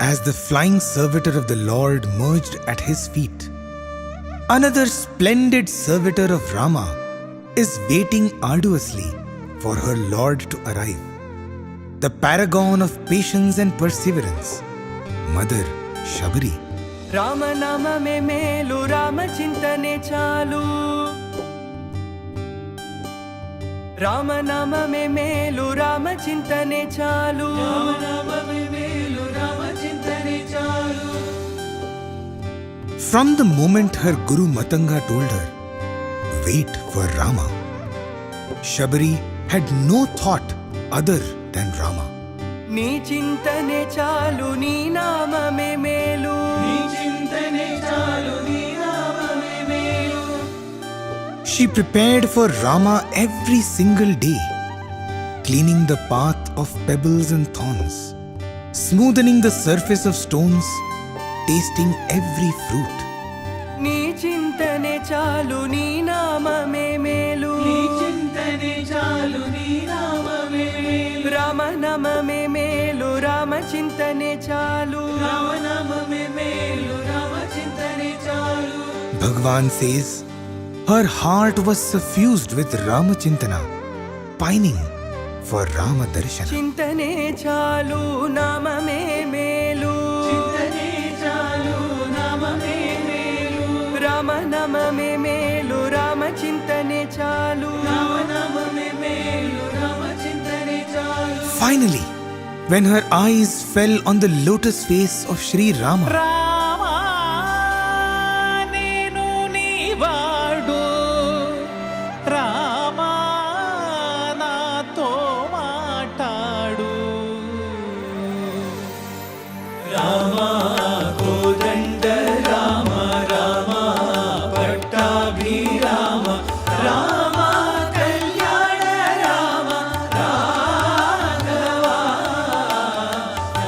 As the flying servitor of the Lord merged at his feet, another splendid servitor of Rama is waiting arduously for her Lord to arrive. The paragon of patience and perseverance, Mother Shabari. Rama Navami melu, Rama chintane chalu. Rama Navami melu, Rama chintane chalu. Rama Navami melu, Rama chintane chalu. From the moment her Guru Matanga told her, wait for Rama, Shabari had no thought other than Rama. నీ చింతనే చాలు నీ నామమే మేలు నీ చింతనే చాలు నీ నామమే మేలు. She prepared for Rama every single day, cleaning the path of pebbles and thorns, smoothing the surface of stones, tasting every fruit. నీ చింతనే చాలు నీ నామమే మేలు నీ చింతనే చాలు నీ నామమే మేలు. రామ నామమే మేలు రామ చింతనే చాలు రామ నామమే మేలు రామ చింతనే చాలు. Bhagwan says, her heart was suffused with Rama Chintana, pining for Rama Darshana. చింతనే చాలు నామమే మేలు చింతనే చాలు నామమే మేలు. రామ నామమే మేలు రామ చింతనే చాలు రామ నామమే మేలు రామ చింతనే చాలు. Finally, when her eyes fell on the lotus face of Sri Rama, Rama నేను నీ వాడు రామా నాతో మాట్లాడు. రామా కోదండ రామ రామ పట్టాభిరామ రామ కళ్యాణ రామ రాఘవ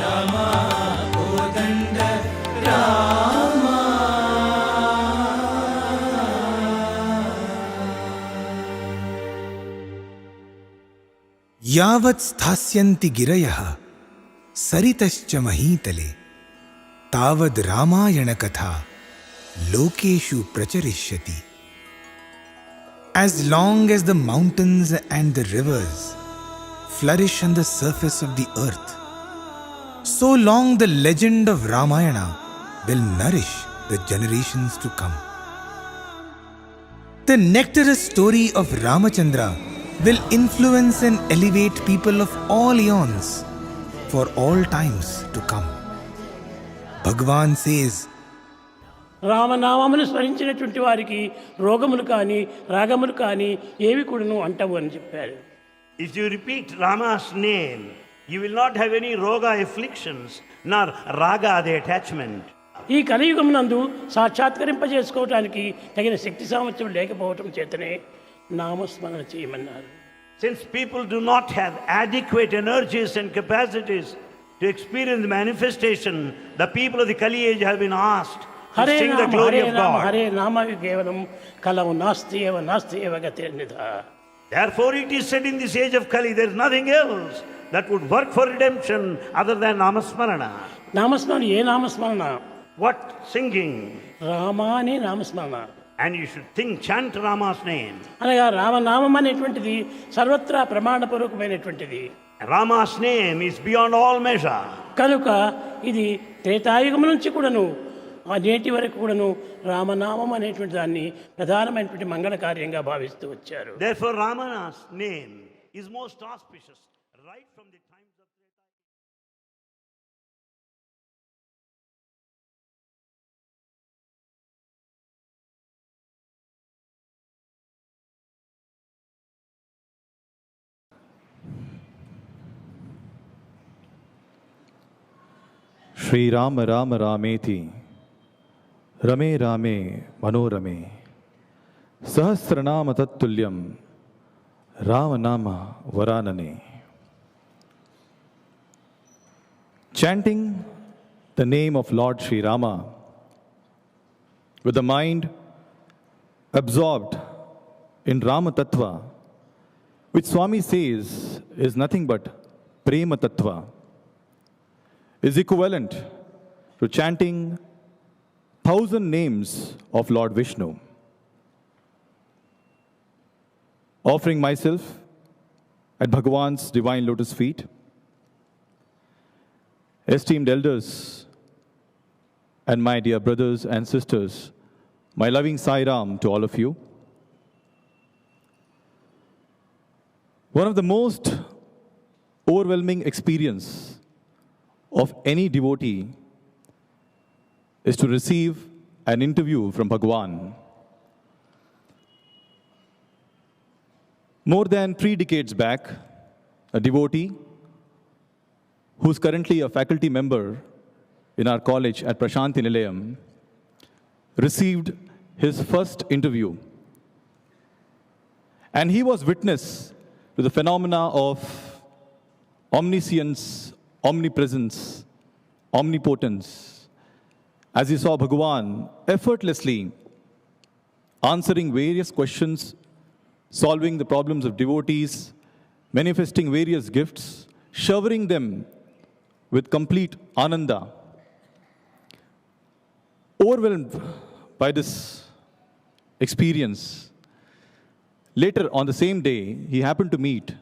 రామ కోదండ రామ. यावत् स्थास्यन्ति गिरयः सरितश्च महीतले तावद् रामायण कथा लोकेषु प्रचरिष्यति. As long as the mountains and the rivers flourish on the surface of the earth, so long the legend of Ramayana will nourish the generations to come. The nectarous story of Ramachandra will influence and elevate people of all eons for all times to come. Bhagwan says, రామనామమును స్మరించినటువంటి వారికి రోగములు కానీ రాగములు కానీ ఏవి కూడాను అంటవు అని చెప్పారు. If you repeat Rama's name, you will not have any roga afflictions, nor raga the attachment. ఈ కలియుగమునందు సాక్షాత్కరింపజేసుకోవటానికి తగిన శక్తి సామర్థ్యం లేకపోవటం చేతనే నామస్మరణ చేయమన్నారు. Since people do not have adequate energies and capacities to experience the manifestation, the people of the Kali age have been asked to Hare sing the నామ glory Hare of నామ God. Hare నామ కేవలం కలవు నాస్తి ఏవ గతిర్నిధ. Therefore it is said in this age of Kali, there is nothing else that would work for redemption other than Namasmarana. నామస్మరణ ఏ నామస్మరణ? What singing? Rama అనే నామస్మరణ. And you should chant Rama's name. అనగా రామనామం అనేటువంటిది సర్వత్రా ప్రమాణపూర్వకమైనటువంటిది. Rama's name is beyond all measure. కనుక ఇది త్రేతాయుగం నుంచి కూడాను నేటి వరకు కూడాను రామనామం అనేటువంటి దాన్ని ప్రధానమైనటువంటి మంగళ కార్యంగా భావిస్తూ వచ్చారు. Therefore Rama's name is most auspicious right from the times of Shri Ram Ram रामेति रमे रामे मनोरमे सहस्रनाम तत्तुल्यम राम नाम वरानने. Chanting the name of Lord Sri Rama with the mind absorbed in Rama Tattva, which Swami says is nothing but Prema Tattva, is equivalent to chanting 1,000 names of Lord Vishnu. Offering myself at Bhagavan's divine lotus feet, esteemed elders and my dear brothers and sisters, my loving Sai Ram to all of you. One of the most overwhelming experience of any devotee is to receive an interview from Bhagavan. More than 3 decades back, a devotee who's currently a faculty member in our college at Prashanti Nilayam received his first interview. And he was witness to the phenomena of omniscience, omnipresence, omnipotence, as he saw Bhagavan effortlessly answering various questions, solving the problems of devotees, manifesting various gifts, showering them with complete ananda. Overwhelmed by this experience, later on the same day, he happened to meet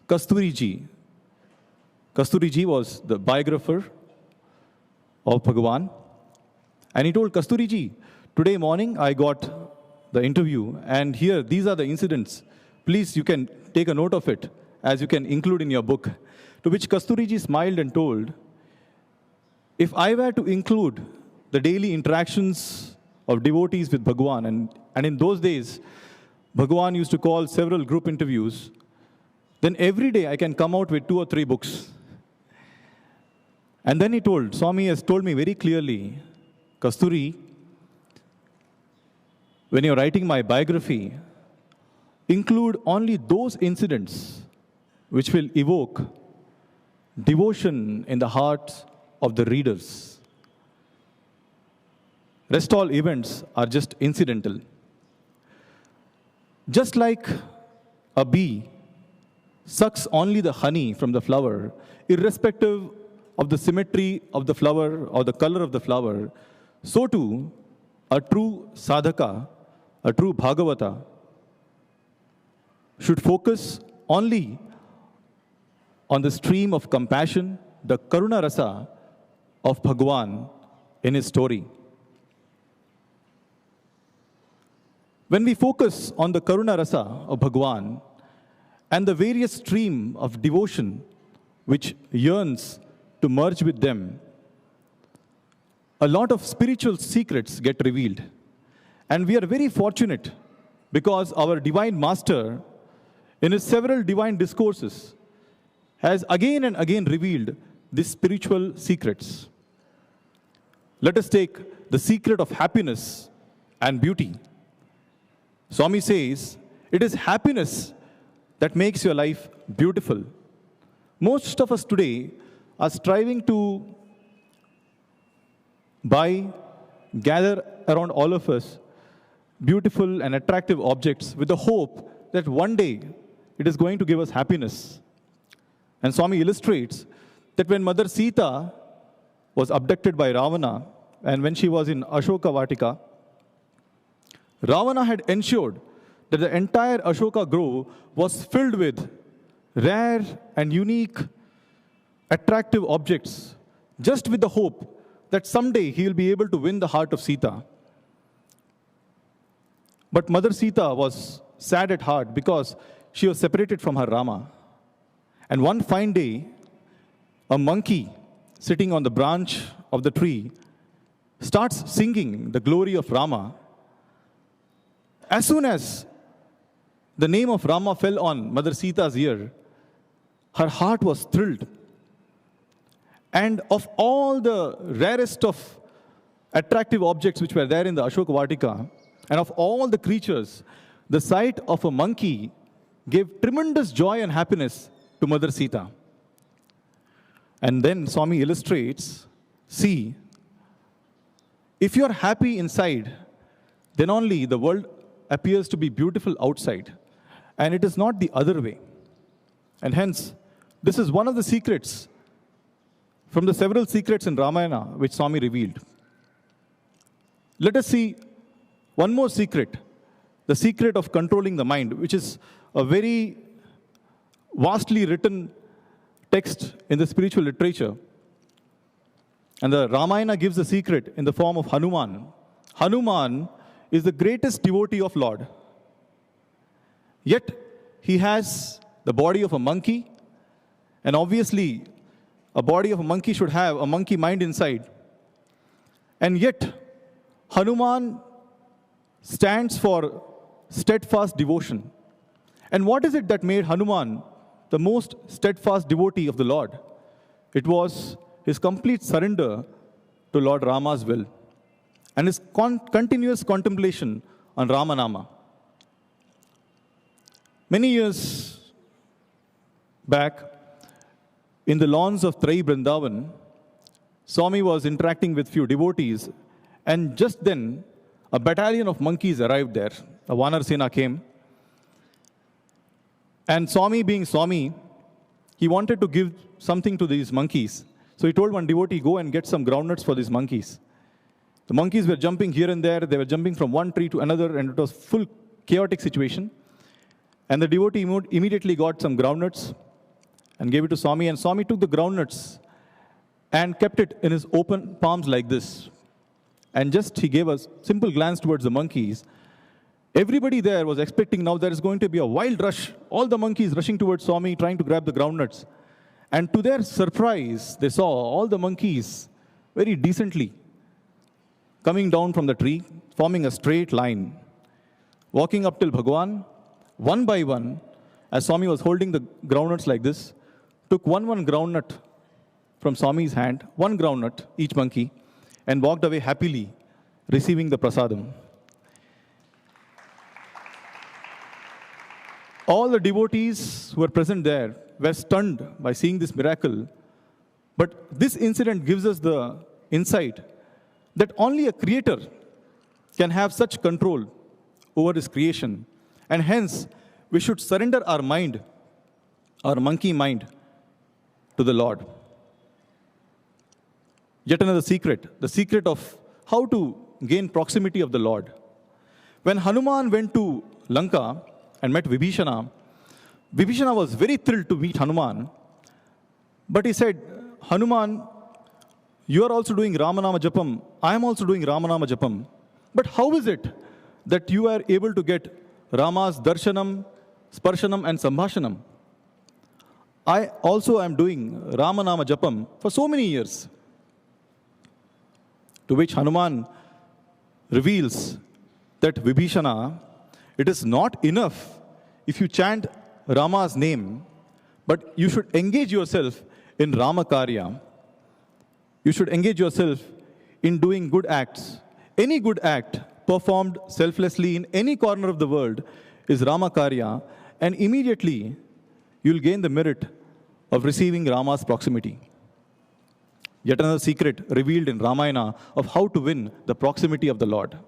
Kasturi ji. Kasturi ji was the biographer of Bhagavan. And he told Kasturi ji, today morning I got the interview, and here, these are the incidents. Please, you can take a note of it, as you can include in your book. To which Kasturi ji smiled and told, if I were to include the daily interactions of devotees with Bhagavan, and in those days, Bhagavan used to call several group interviews, then every day I can come out with 2 or 3 books. And then he told, Swami has told me very clearly, Kasturi, when you're writing my biography, include only those incidents which will evoke devotion in the hearts of the readers. Rest all events are just incidental. Just like a bee sucks only the honey from the flower, irrespective of the symmetry of the flower or the color of the flower, so too, a true sadhaka, a true Bhagavata, should focus only on the stream of compassion, the Karuna Rasa of Bhagavan in his story. When we focus on the Karuna Rasa of Bhagavan and the various stream of devotion which yearns to merge with them, a lot of spiritual secrets get revealed. And we are very fortunate because our Divine Master, in his several divine discourses, has again and again revealed these spiritual secrets. Let us take the secret of happiness and beauty. Swami says, it is happiness that makes your life beautiful. Most of us today are striving to gather around all of us beautiful and attractive objects with the hope that one day it is going to give us happiness. And Swami illustrates that when Mother Sita was abducted by Ravana, and when she was in Ashoka Vatika, Ravana had ensured that the entire Ashoka grove was filled with rare and unique, attractive objects, just with the hope that someday he will be able to win the heart of Sita. But Mother Sita was sad at heart because she was separated from her Rama. And one fine day, a monkey sitting on the branch of the tree starts singing the glory of Rama. As soon as the name of Rama fell on Mother Sita's ear, her heart was thrilled. And of all the rarest of attractive objects which were there in the Ashoka Vatika, and of all the creatures, the sight of a monkey gave tremendous joy and happiness to Mother Sita. And then Swami illustrates, see, if you are happy inside, then only the world appears to be beautiful outside. And it is not the other way. And hence, this is one of the secrets from the several secrets in Ramayana which Swami revealed. Let us see one more secret, the secret of controlling the mind, which is a very vastly written text in the spiritual literature. And the Ramayana gives the secret in the form of Hanuman. Hanuman is the greatest devotee of Lord. Yet, he has the body of a monkey, and obviously, a body of a monkey should have a monkey mind inside. And yet, Hanuman stands for steadfast devotion. And what is it that made Hanuman the most steadfast devotee of the Lord? It was his complete surrender to Lord Rama's will and his continuous contemplation on Ramanama. Many years back, in the lawns of Trai Vrindavan, Swami was interacting with few devotees, and just then a battalion of monkeys arrived there. A Vanar Sena came. And Swami, being Swami, he wanted to give something to these monkeys. So he told one devotee, go and get some groundnuts for these monkeys. The monkeys were jumping here and there. They were jumping from one tree to another, and it was full chaotic situation. And the devotee immediately got some groundnuts and gave it to Swami. And Swami took the groundnuts and kept it in his open palms like this. And just he gave a simple glance towards the monkeys. Everybody there was expecting now there is going to be a wild rush. All the monkeys rushing towards Swami, trying to grab the groundnuts. And to their surprise, they saw all the monkeys very decently coming down from the tree, forming a straight line, walking up till Bhagwan, one by one, as Swami was holding the groundnuts like this, took one groundnut from Swami's hand, one groundnut, each monkey, and walked away happily, receiving the prasadam. All the devotees who were present there were stunned by seeing this miracle. But this incident gives us the insight that only a creator can have such control over his creation. And hence, we should surrender our mind, our monkey mind, to the Lord. Yet another secret, the secret of how to gain proximity of the Lord. When Hanuman went to Lanka and met Vibhishana, Vibhishana was very thrilled to meet Hanuman. But he said, Hanuman, you are also doing Ramanama Japam. I am also doing Ramanama Japam. But how is it that you are able to get Rama's Darshanam, Sparshanam and Sambhashanam? I also am doing Ramanama Japam for so many years. To which Hanuman reveals that Vibhishana, it is not enough if you chant Rama's name, but you should engage yourself in Ramakarya. You should engage yourself in doing good acts. Any good act performed selflessly in any corner of the world is Ramakarya, and immediately you'll gain the merit of receiving Rama's proximity. Yet another secret revealed in Ramayana of how to win the proximity of the Lord.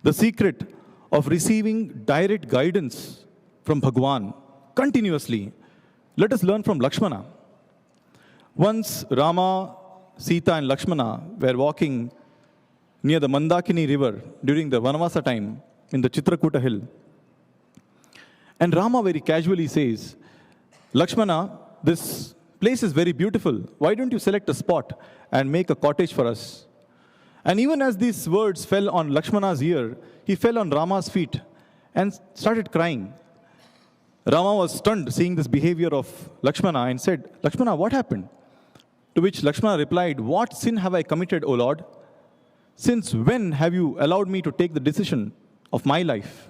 The secret of receiving direct guidance from Bhagwan continuously. Let us learn from Lakshmana. Once Rama, Sita and Lakshmana were walking near the Mandakini river during the Vanavasa time in the Chitrakuta hill. And Rama very casually says, Lakshmana, this place is very beautiful. Why don't you select a spot and make a cottage for us? And even as these words fell on Lakshmana's ear, he fell on Rama's feet and started crying. Rama was stunned seeing this behavior of Lakshmana and said, Lakshmana, what happened? To which Lakshmana replied, what sin have I committed, O Lord? Since when have you allowed me to take the decision of my life?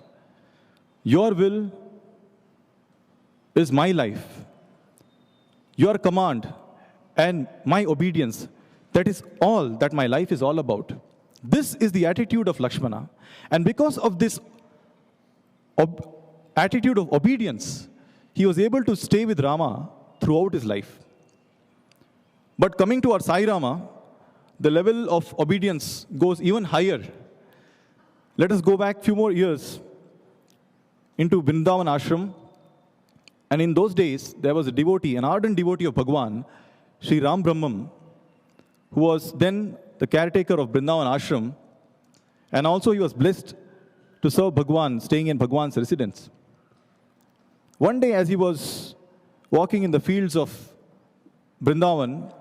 Your will is my life. Your command and my obedience, that is all that my life is all about. This is the attitude of Lakshmana. And because of this attitude of obedience, he was able to stay with Rama throughout his life. But coming to our Sai Rama, the level of obedience goes even higher. Let us go back a few more years into Vrindavan Ashram. And in those days, there was a devotee, an ardent devotee of Bhagwan. Sri Ram Brahmam, who was then the caretaker of Vrindavan Ashram, and also he was blessed to serve Bhagwan, staying in Bhagwan's residence. One day, as he was walking in the fields of Vrindavan,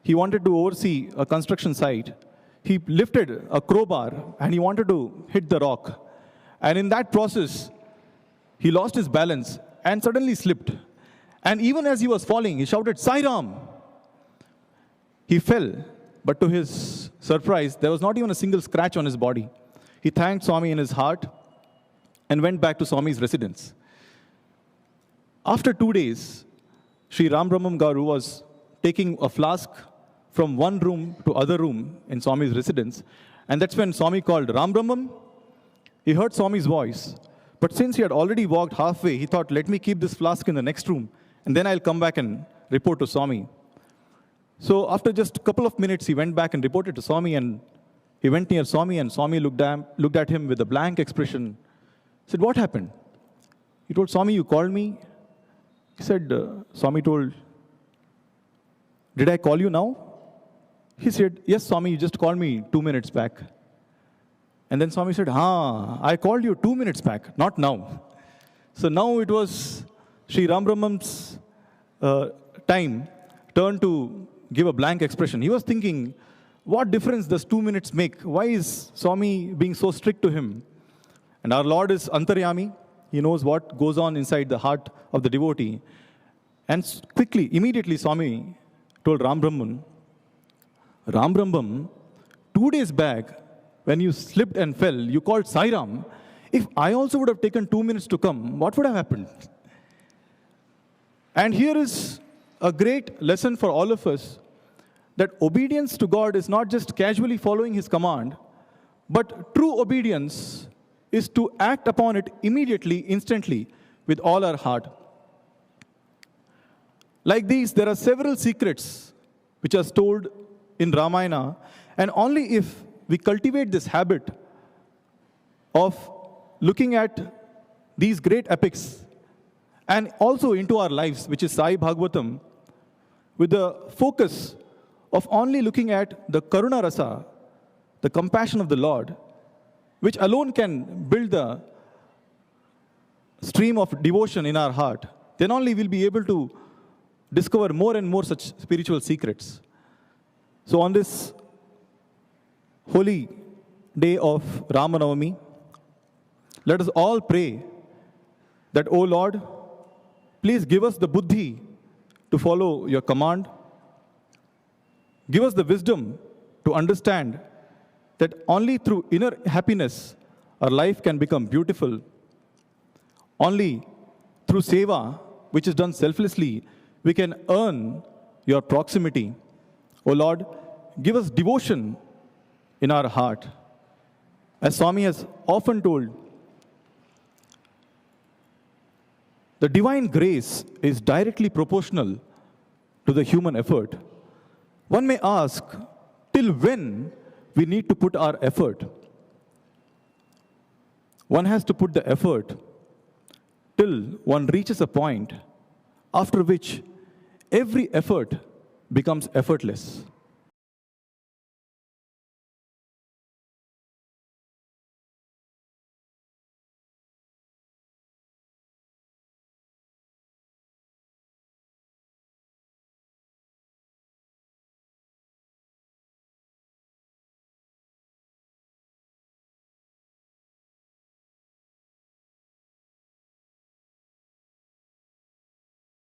he wanted to oversee a construction site. He lifted a crowbar and he wanted to hit the rock. And in that process, he lost his balance and suddenly slipped. And even as he was falling, he shouted, "Sai Ram!" He fell, but to his surprise, there was not even a single scratch on his body. He thanked Swami in his heart and went back to Swami's residence. After 2 days, Sri Ram Brahmam Garu was taking a flask from one room to other room in Swami's residence. And that's when Swami called Ram Brahmam. He heard Swami's voice. But since he had already walked halfway, he thought, let me keep this flask in the next room, and then I'll come back and report to Swami. So after just a couple of minutes, he went back and reported to Swami, and he went near Swami, and Swami looked at him with a blank expression. He said, "What happened?" He told Swami, "You called me." He said, Swami told, "Did I call you now?" He said, "Yes, Swami, you just called me 2 minutes back." And then Swami said, "I called you 2 minutes back, not now." So now it was Sri Ram Brahmam's time, turn to give a blank expression. He was thinking, what difference does 2 minutes make? Why is Swami being so strict to him? And our Lord is Antaryami. He knows what goes on inside the heart of the devotee. And immediately Swami told Ram Brahman, "Ram Brahman, 2 days back, when you slipped and fell, you called Sai Ram. If I also would have taken 2 minutes to come, what would have happened?" And here is a great lesson for all of us, that obedience to God is not just casually following His command, but true obedience is to act upon it immediately, instantly, with all our heart. Like these, there are several secrets which are told in Ramayana, and only if we cultivate this habit of looking at these great epics and also into our lives, which is Sai Bhagavatam, with the focus of only looking at the Karuna Rasa, the compassion of the Lord, which alone can build the stream of devotion in our heart, then only we'll be able to discover more and more such spiritual secrets. So on this holy day of Rama Navami, let us all pray that, O Lord, please give us the buddhi to follow your command. Give us the wisdom to understand that only through inner happiness our life can become beautiful. Only through seva, which is done selflessly, we can earn your proximity. O Lord, give us devotion in our heart. As Swami has often told, the divine grace is directly proportional to the human effort. One may ask, till when we need to put our effort? One has to put the effort till one reaches a point after which every effort becomes effortless.